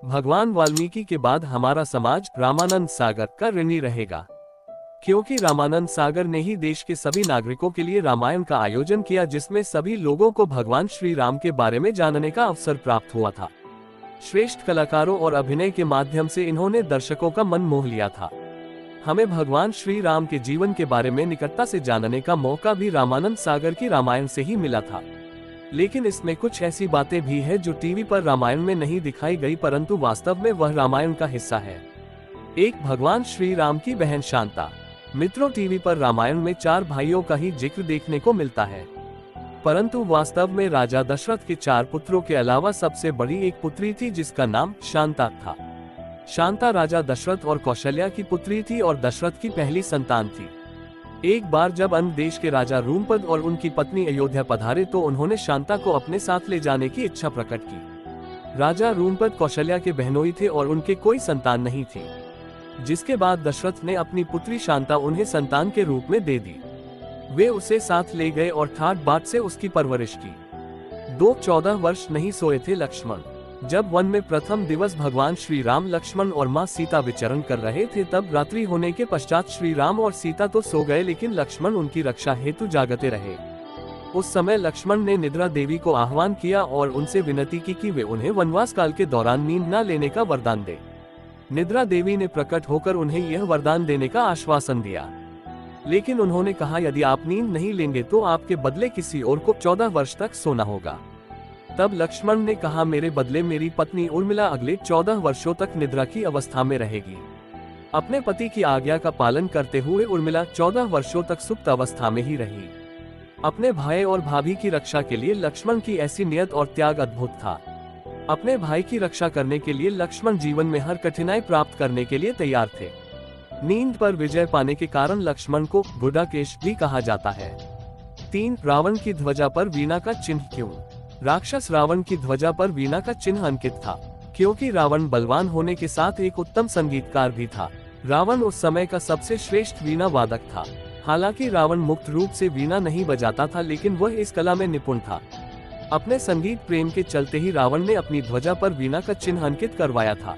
भगवान वाल्मीकि के बाद हमारा समाज रामानंद सागर का ऋणी रहेगा, क्योंकि रामानंद सागर ने ही देश के सभी नागरिकों के लिए रामायण का आयोजन किया, जिसमें सभी लोगों को भगवान श्री राम के बारे में जानने का अवसर प्राप्त हुआ था। श्रेष्ठ कलाकारों और अभिनय के माध्यम से इन्होंने दर्शकों का मन मोह लिया था। हमें भगवान श्री राम के जीवन के बारे में निकटता से जानने का मौका भी रामानंद सागर की रामायण से ही मिला था। लेकिन इसमें कुछ ऐसी बातें भी है जो टीवी पर रामायण में नहीं दिखाई गई, परंतु वास्तव में वह रामायण का हिस्सा है। एक, भगवान श्री राम की बहन शांता। मित्रों, टीवी पर रामायण में 4 भाइयों का ही जिक्र देखने को मिलता है, परंतु वास्तव में राजा दशरथ के 4 पुत्रों के अलावा सबसे बड़ी एक पुत्री थी जिसका नाम शांता था। शांता राजा दशरथ और कौशल्या की पुत्री थी और दशरथ की पहली संतान थी। एक बार जब अन्य देश के राजा रूमपद और उनकी पत्नी अयोध्या पधारे तो उन्होंने शांता को अपने साथ ले जाने की इच्छा प्रकट की। राजा रूमपद कौशल्या के बहनोई थे और उनके कोई संतान नहीं थी, जिसके बाद दशरथ ने अपनी पुत्री शांता उन्हें संतान के रूप में दे दी। वे उसे साथ ले गए और ठाट बाट से उसकी परवरिश की। 14 वर्ष नहीं सोए थे लक्ष्मण। जब वन में प्रथम दिवस भगवान श्री राम, लक्ष्मण और मां सीता विचरण कर रहे थे, तब रात्रि होने के पश्चात श्री राम और सीता तो सो गए, लेकिन लक्ष्मण उनकी रक्षा हेतु जागते रहे। उस समय लक्ष्मण ने निद्रा देवी को आह्वान किया और उनसे विनती की कि वे उन्हें वनवास काल के दौरान नींद न लेने का वरदान दे। निद्रा देवी ने प्रकट होकर उन्हें यह वरदान देने का आश्वासन दिया, लेकिन उन्होंने कहा, यदि आप नींद नहीं लेंगे तो आपके बदले किसी और को 14 वर्ष तक सोना होगा। तब लक्ष्मण ने कहा, मेरे बदले मेरी पत्नी उर्मिला अगले 14 वर्षों तक निद्रा की अवस्था में रहेगी। अपने पति की आज्ञा का पालन करते हुए उर्मिला 14 वर्षों तक सुप्त अवस्था में ही रही। अपने भाई और भाभी की रक्षा के लिए लक्ष्मण की ऐसी नियत और त्याग अद्भुत था। अपने भाई की रक्षा करने के लिए लक्ष्मण जीवन में हर कठिनाई प्राप्त करने के लिए तैयार थे। नींद पर विजय पाने के कारण लक्ष्मण को गुडाकेश भी कहा जाता है। 3, रावण की ध्वजा पर वीणा का चिन्ह क्यों? राक्षस रावण की ध्वजा पर वीणा का चिन्ह अंकित था, क्योंकि रावण बलवान होने के साथ एक उत्तम संगीतकार भी था। रावण उस समय का सबसे श्रेष्ठ वीणा वादक था। हालांकि रावण मुक्त रूप से वीणा नहीं बजाता था, लेकिन वह इस कला में निपुण था। अपने संगीत प्रेम के चलते ही रावण ने अपनी ध्वजा पर वीणा का चिन्ह अंकित करवाया था।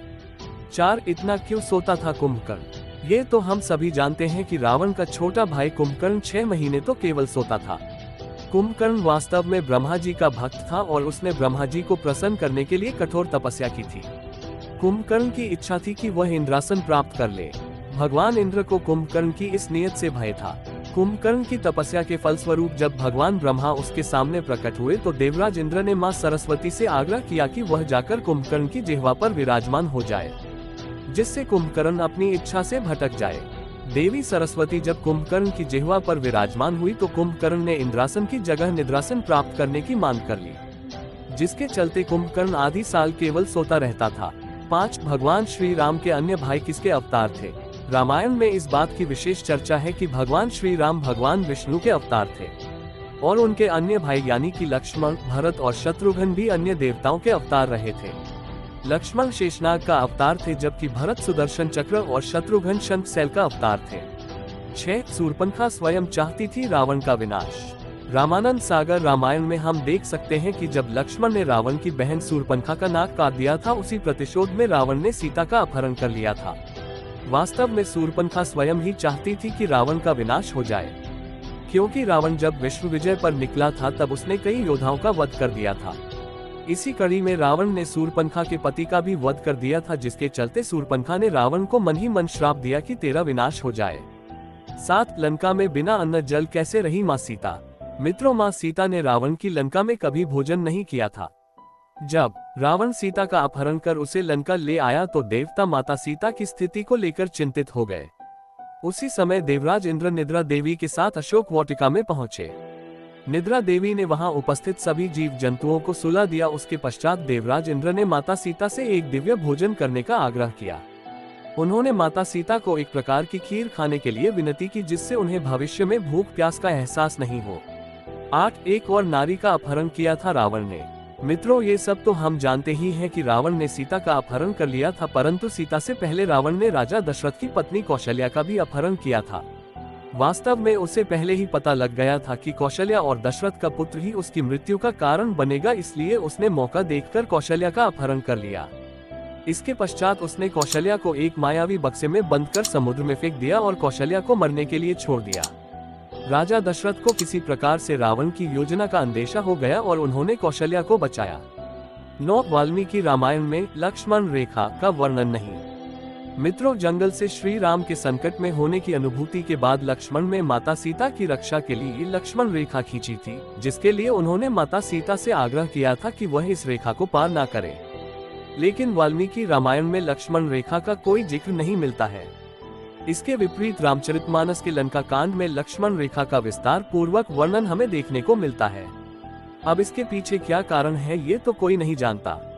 4, इतना क्यों सोता था कुंभकर्ण? ये तो हम सभी जानते हैं कि रावण का छोटा भाई कुंभकर्ण 6 महीने तो केवल सोता था। कुंभकर्ण वास्तव में ब्रह्मा जी का भक्त था और उसने ब्रह्मा जी को प्रसन्न करने के लिए कठोर तपस्या की थी। कुंभकर्ण की इच्छा थी कि वह इंद्रासन प्राप्त कर ले। भगवान इंद्र को कुंभकर्ण की इस नियत से भय था। कुंभकर्ण की तपस्या के फलस्वरूप जब भगवान ब्रह्मा उसके सामने प्रकट हुए तो देवराज इंद्र ने मां सरस्वती से आग्रह किया कि वह जाकर कुंभकर्ण की जिह्वा पर विराजमान हो जाए, जिससे कुंभकर्ण अपनी इच्छा से भटक जाए। देवी सरस्वती जब कुंभकर्ण की जिह्वा पर विराजमान हुई तो कुंभकर्ण ने इंद्रासन की जगह निद्रासन प्राप्त करने की मांग कर ली, जिसके चलते कुंभकर्ण आधी साल केवल सोता रहता था। 5, भगवान श्री राम के अन्य भाई किसके अवतार थे? रामायण में इस बात की विशेष चर्चा है कि भगवान श्री राम भगवान विष्णु के अवतार थे और उनके अन्य भाई यानी कि लक्ष्मण, भरत और शत्रुघ्न भी अन्य देवताओं के अवतार रहे थे। लक्ष्मण शेषनाग का अवतार थे, जबकि भरत सुदर्शन चक्र और शत्रुघ्न शंखशैल का अवतार थे। 6, शूर्पणखा स्वयं चाहती थी रावण का विनाश। रामानंद सागर रामायण में हम देख सकते हैं कि जब लक्ष्मण ने रावण की बहन शूर्पणखा का नाक काट दिया था, उसी प्रतिशोध में रावण ने सीता का अपहरण कर लिया था। वास्तव में शूर्पणखा स्वयं ही चाहती थी कि रावण का विनाश हो जाए, क्योंकि रावण जब विश्व विजय पर निकला था तब उसने कई योद्धाओं का वध कर दिया था। इसी कड़ी में रावण ने शूर्पणखा के पति का भी वध कर दिया था, जिसके चलते शूर्पणखा ने रावण को मन ही मन श्राप दिया कि तेरा विनाश हो जाए। 7, लंका में बिना अन्न जल कैसे रही मां सीता? मित्रों, मां सीता ने रावण की लंका में कभी भोजन नहीं किया था। जब रावण सीता का अपहरण कर उसे लंका ले आया तो देवता माता सीता की स्थिति को लेकर चिंतित हो गए। उसी समय देवराज इंद्र निद्रा देवी के साथ अशोक वाटिका में पहुंचे। निद्रा देवी ने वहां उपस्थित सभी जीव जंतुओं को सुला दिया। उसके पश्चात देवराज इंद्र ने माता सीता से एक दिव्य भोजन करने का आग्रह किया। उन्होंने माता सीता को एक प्रकार की खीर खाने के लिए विनती की, जिससे उन्हें भविष्य में भूख प्यास का एहसास नहीं हो। 8, एक और नारी का अपहरण किया था रावण ने। मित्रों, ये सब तो हम जानते ही हैं कि रावण ने सीता का अपहरण कर लिया था, परंतु सीता से पहले रावण ने राजा दशरथ की पत्नी कौशल्या का भी अपहरण किया था। वास्तव में उसे पहले ही पता लग गया था कि कौशल्या और दशरथ का पुत्र ही उसकी मृत्यु का कारण बनेगा, इसलिए उसने मौका देखकर कौशल्या का अपहरण कर लिया। इसके पश्चात उसने कौशल्या को एक मायावी बक्से में बंद कर समुद्र में फेंक दिया और कौशल्या को मरने के लिए छोड़ दिया। राजा दशरथ को किसी प्रकार से रावण की योजना का अंदेशा हो गया और उन्होंने कौशल्या को बचाया। 9 वाल्मीकि रामायण में लक्ष्मण रेखा का वर्णन नहीं। मित्रों, जंगल से श्री राम के संकट में होने की अनुभूति के बाद लक्ष्मण ने माता सीता की रक्षा के लिए लक्ष्मण रेखा खींची थी, जिसके लिए उन्होंने माता सीता से आग्रह किया था कि वह इस रेखा को पार ना करे। लेकिन वाल्मीकि रामायण में लक्ष्मण रेखा का कोई जिक्र नहीं मिलता है। इसके विपरीत रामचरितमानस के लंका कांड में लक्ष्मण रेखा का विस्तार पूर्वक वर्णन हमें देखने को मिलता है। अब इसके पीछे क्या कारण है ये तो कोई नहीं जानता।